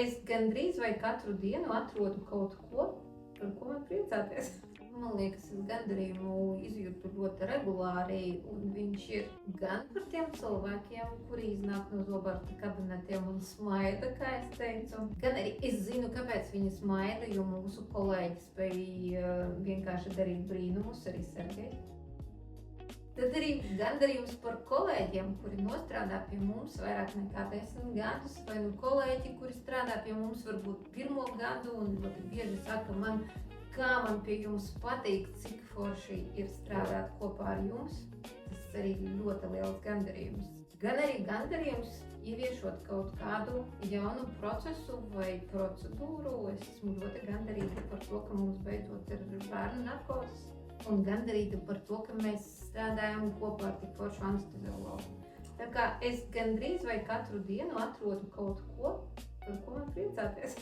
es gandrīz vai katru dienu atrodu kaut ko, par ko man priecāties. Man liekas, es gandarījumu izjūtu ļoti regulāri, un viņš ir gan par tiem cilvēkiem, kuri iznāk no zobarta kabinetiem un smaida, kā es teicu, gan arī es zinu, kāpēc viņi smaida, jo mūsu kolēģi spēja vienkārši darīt brīnumus, arī Sergejs. Tad arī gandarījums par kolēģiem, kuri nostrādā pie mums vairāk nekā 10 gadus, vai nu kolēģi, kuri strādā pie mums varbūt 1. gadu un ļoti bieži saka man, kā man pie jums patīk, cik forši ir strādāt kopā ar jums. Tas arī ļoti liels gandarījums. Gan arī gandarījums ieviešot kaut kādu jaunu procesu vai procedūru. Es esmu ļoti gandarīta par to, ka mums beidzot ir bērnu narkozes. Un gandarīta par to, ka mēs strādājam kopā ar tik foršu anesteziologu. Tā kā es gandrīz vai katru dienu atrodu kaut ko, par ko man priecāties.